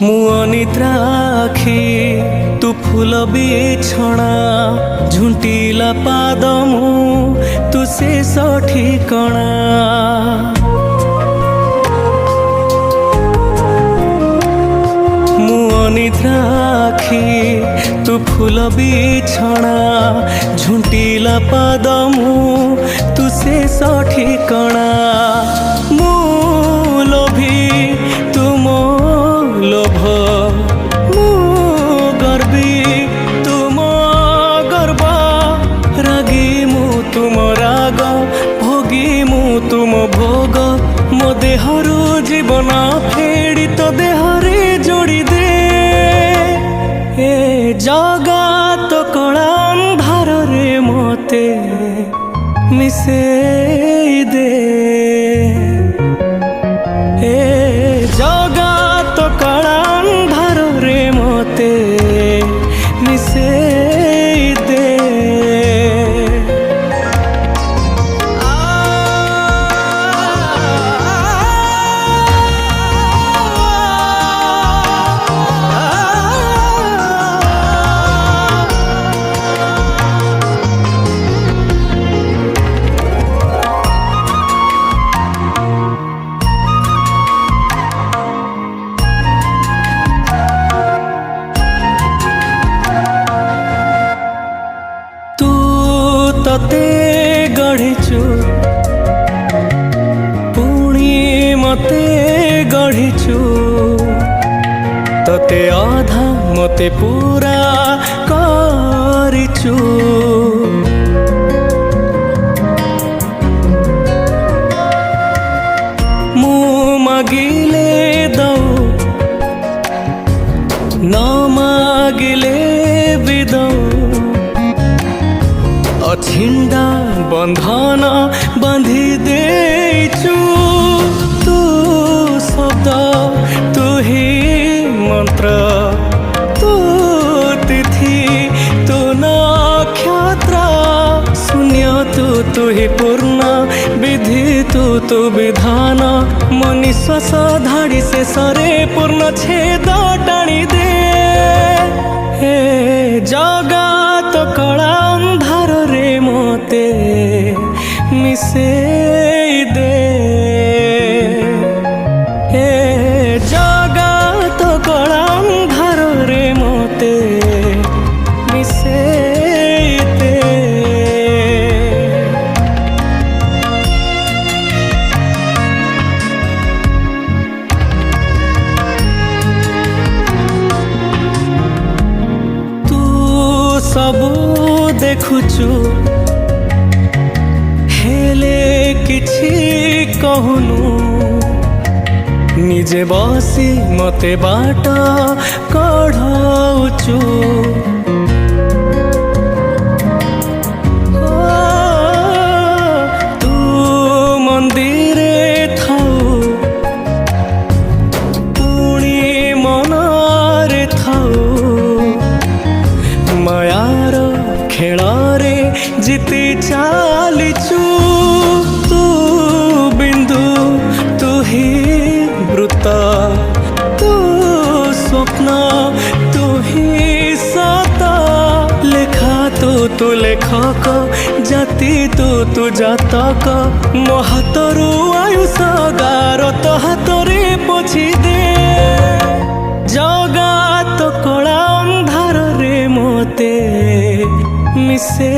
मु अनिद्रा आखि तू फूल बिछଣା झुंटिला पाद मु तू शेष ठिकଣା मु अनिद्रा आखि तू फूल बिछଣା झुंटिला पाद मु तू शेष ठिकଣା मु लोभी तुम लोभ मु गर्वी तुम गर्व रागी मु तुम राग भोगी मु तुम भोग मो देहरु जीवन फेड़ी तो देहरे जोड़ी दे ए जगत कला अंधार रे मते मिसे दे ए जगत कला अंधार रे मते मिसे दे तते गढ़िचु पुणी मते गढ़िचु तते आधा मते पूरा करिचु मु मागिले दऊ न मागिले भी दऊ अछिंडा बंधन बांधी देचु तू शब्द तू ही मंत्र तू तिथि तू नक्षत्र शून्य तू ही पूर्ण विधि तू विधान मो निश्वास धाड़ी से सरे पूर्ण छेद टाणी दे हे जगत कला अंधार रे मते मिसे दे हे जगत कला अंधार रे मते मिसे दे सबू देखुचु हेले किछि कहूनु निजे बसी मते बाट कढ़ाउचु तू मंदिरे थाउ पुणी मनरे थाउ मायार खेलारे जीती चालीचु तू बिंदु तू ही वृत्त तू स्वप्न तू ही सता लेखा तू लेखक जाति तू जातक मो हाथरू आयुष गार तो हाथरे पोछि दे जगत कला अंधार रे मते मिसे